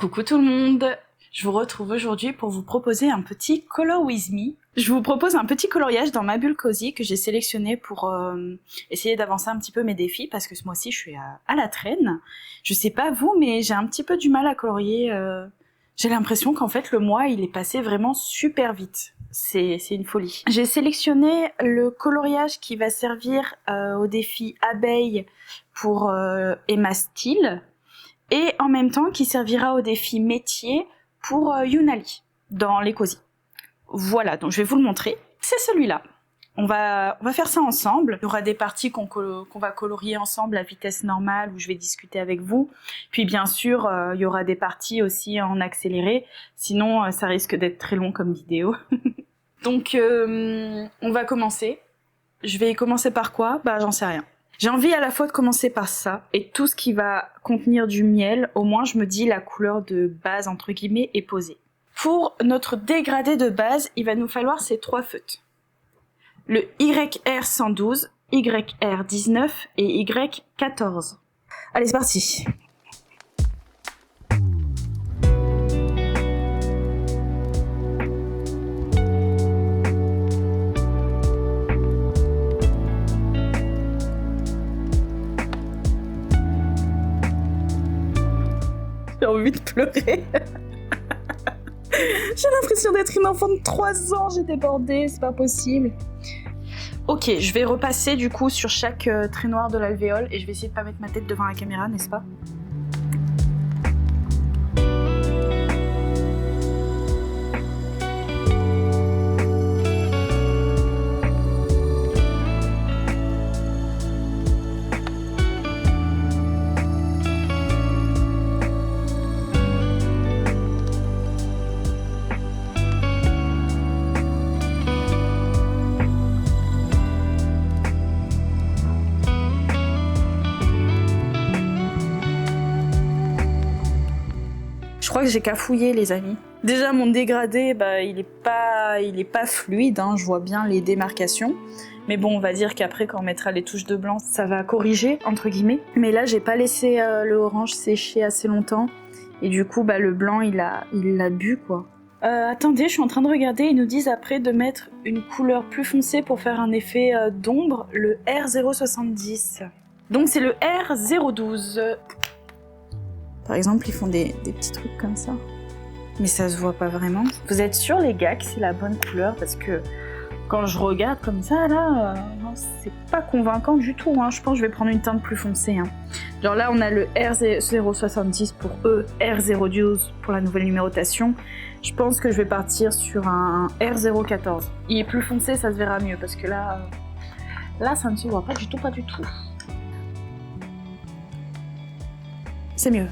Coucou tout le monde, je vous retrouve aujourd'hui pour vous proposer un petit Color With Me. Je vous propose un petit coloriage dans ma bulle Cozy que j'ai sélectionné pour essayer d'avancer un petit peu mes défis parce que ce mois-ci je suis à la traîne. Je sais pas vous, mais j'ai un petit peu du mal à colorier. J'ai l'impression qu'en fait le mois il est passé vraiment super vite. C'est une folie. J'ai sélectionné le coloriage qui va servir au défi abeille pour Emma Steele et en même temps qui servira au défi métier pour Yunali dans les Cozy. Voilà, donc je vais vous le montrer. C'est celui-là. On va faire ça ensemble. Il y aura des parties qu'on va colorier ensemble à vitesse normale où je vais discuter avec vous. Puis bien sûr, il y aura des parties aussi en accéléré. Sinon, ça risque d'être très long comme vidéo. Donc, on va commencer. Je vais commencer par quoi? Bah, j'en sais rien. J'ai envie à la fois de commencer par ça et tout ce qui va contenir du miel. Au moins, je me dis la couleur de base, entre guillemets, est posée. Pour notre dégradé de base, il va nous falloir ces trois feutres. Le YR112, YR19 et Y14. Allez, c'est parti. J'ai envie de pleurer. J'ai l'impression d'être une enfant de 3 ans, j'ai débordé, c'est pas possible. Ok, je vais repasser du coup sur chaque trait noir de l'alvéole et je vais essayer de pas mettre ma tête devant la caméra, n'est-ce pas? Je crois que j'ai cafouillé les amis. Déjà mon dégradé, bah, il est pas fluide, hein, je vois bien les démarcations. Mais bon, on va dire qu'après quand on mettra les touches de blanc, ça va corriger, entre guillemets. Mais là, j'ai pas laissé le orange sécher assez longtemps. Et du coup, bah, le blanc, il l'a bu, quoi. Attendez, je suis en train de regarder, ils nous disent après de mettre une couleur plus foncée pour faire un effet d'ombre, le R070. Donc c'est le R012. Par exemple, ils font des petits trucs comme ça. Mais ça se voit pas vraiment. Vous êtes sûrs, les gars, que c'est la bonne couleur? Parce que quand je regarde comme ça, là, c'est pas convaincant du tout. Hein. Je pense que je vais prendre une teinte plus foncée. Hein. Genre là, on a le R070 pour eux, R012 pour la nouvelle numérotation. Je pense que je vais partir sur un R014. Il est plus foncé, ça se verra mieux. Parce que là, ça ne se voit pas du tout, pas du tout. C'est mieux.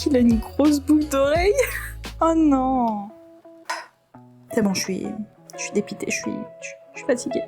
qu'il a une grosse boucle d'oreille. Oh non. C'est bon, je suis dépitée, je suis fatiguée.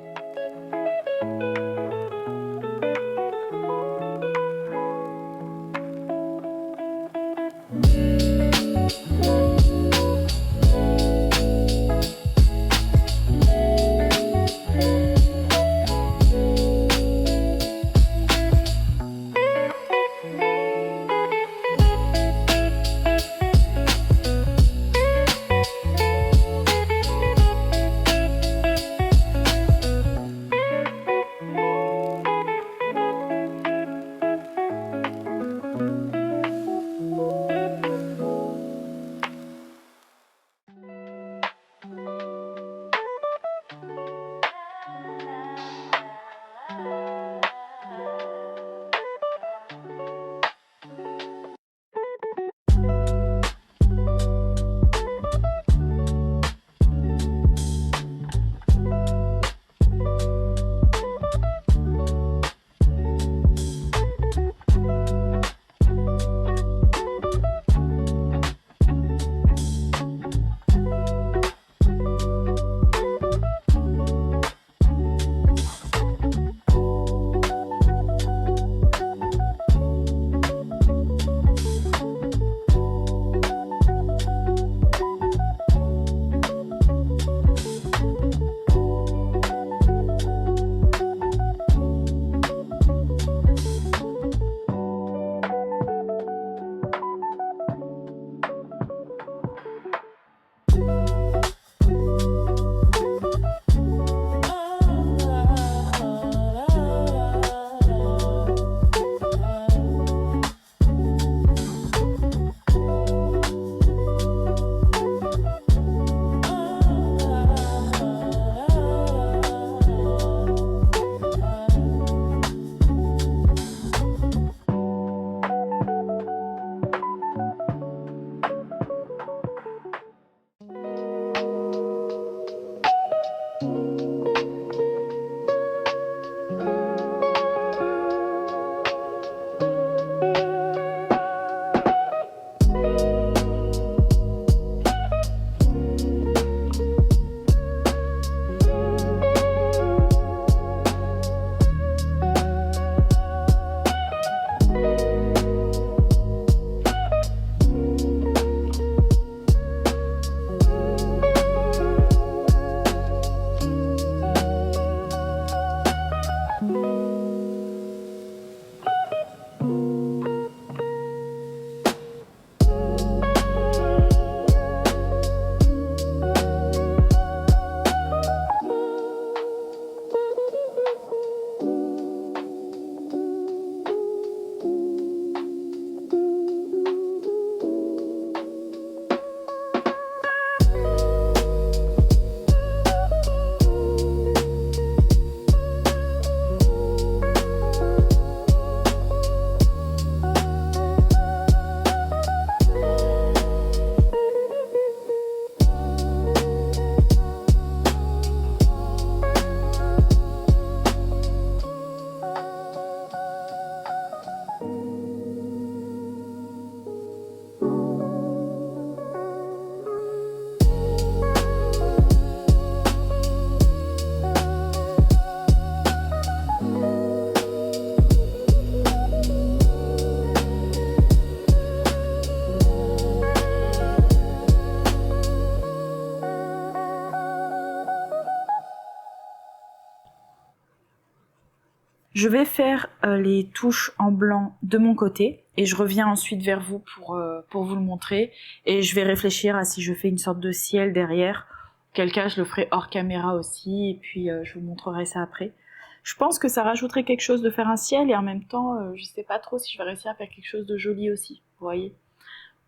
Je vais faire les touches en blanc de mon côté et je reviens ensuite vers vous pour vous le montrer. Et je vais réfléchir à si je fais une sorte de ciel derrière. Auquel cas, je le ferai hors caméra aussi et puis je vous montrerai ça après. Je pense que ça rajouterait quelque chose de faire un ciel et en même temps, je sais pas trop si je vais réussir à faire quelque chose de joli aussi, vous voyez.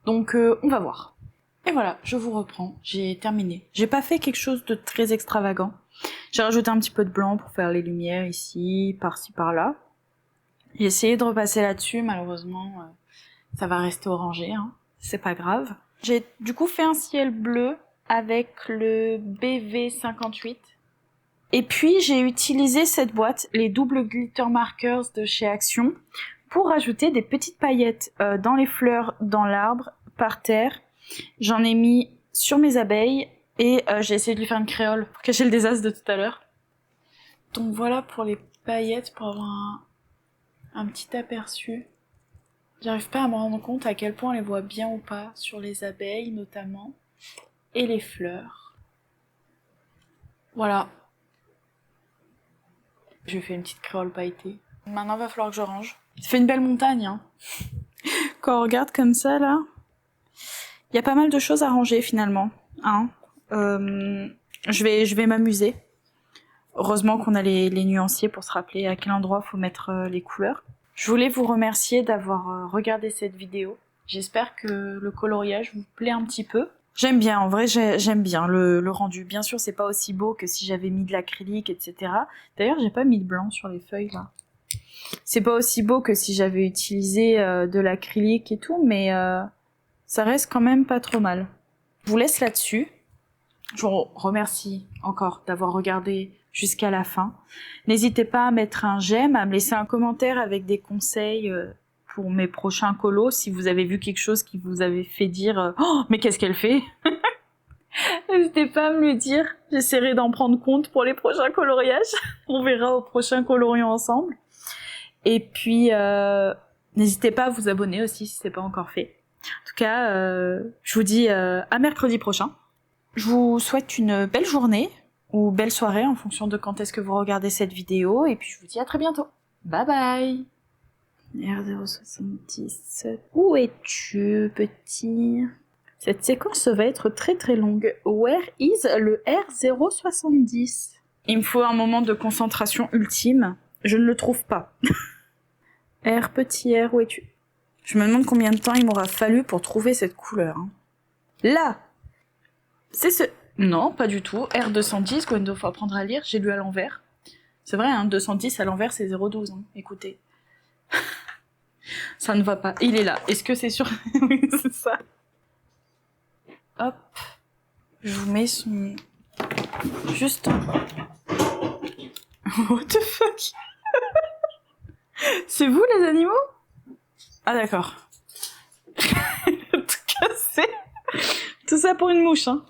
Donc on va voir. Et voilà, je vous reprends, j'ai terminé. J'ai pas fait quelque chose de très extravagant. J'ai rajouté un petit peu de blanc pour faire les lumières ici, par-ci, par-là. J'ai essayé de repasser là-dessus, malheureusement, ça va rester orangé, hein. C'est pas grave. J'ai du coup fait un ciel bleu avec le BV58. Et puis j'ai utilisé cette boîte, les doubles glitter markers de chez Action, pour rajouter des petites paillettes dans les fleurs, dans l'arbre, par terre. J'en ai mis sur mes abeilles et j'ai essayé de lui faire une créole pour cacher le désastre de tout à l'heure. Donc voilà pour les paillettes, pour avoir un petit aperçu. J'arrive pas à me rendre compte à quel point on les voit bien ou pas sur les abeilles notamment et les fleurs. Voilà. Je fais une petite créole pailletée. Maintenant il va falloir que je range. Ça fait une belle montagne, hein. Quand on regarde comme ça là, il y a pas mal de choses à ranger finalement, hein. Je vais m'amuser. Heureusement qu'on a les nuanciers pour se rappeler à quel endroit faut mettre les couleurs. Je voulais vous remercier d'avoir regardé cette vidéo. J'espère que le coloriage vous plaît un petit peu. J'aime bien, en vrai j'aime bien le rendu. Bien sûr c'est pas aussi beau que si j'avais mis de l'acrylique, etc. D'ailleurs j'ai pas mis de blanc sur les feuilles là. C'est pas aussi beau que si j'avais utilisé de l'acrylique et tout, mais ça reste quand même pas trop mal. Je vous laisse là-dessus. Je vous remercie encore d'avoir regardé jusqu'à la fin. N'hésitez pas à mettre un j'aime, à me laisser un commentaire avec des conseils pour mes prochains colos, si vous avez vu quelque chose qui vous avait fait dire oh, mais qu'est-ce qu'elle fait? N'hésitez pas à me le dire, j'essaierai d'en prendre compte pour les prochains coloriages. On verra au prochain coloriant ensemble. Et puis, n'hésitez pas à vous abonner aussi si c'est pas encore fait. En tout cas, je vous dis à mercredi prochain. Je vous souhaite une belle journée ou belle soirée en fonction de quand est-ce que vous regardez cette vidéo. Et puis je vous dis à très bientôt. Bye bye. R070. Où es-tu, petit? Cette séquence va être très très longue. Where is le R070? Il me faut un moment de concentration ultime. Je ne le trouve pas. R, petit R, où es-tu? Je me demande combien de temps il m'aura fallu pour trouver cette couleur. Hein. Là! C'est ce... Non, pas du tout. R210, Gwendo, faut apprendre à lire, j'ai lu à l'envers. C'est vrai, hein, 210 à l'envers, c'est 012. Hein. Écoutez. Ça ne va pas. Il est là. Est-ce que c'est sûr? Oui, c'est ça. Hop. Je vous mets son... Juste... What the fuck? C'est vous les animaux? Ah d'accord. Tout cassé. Tout ça pour une mouche, hein.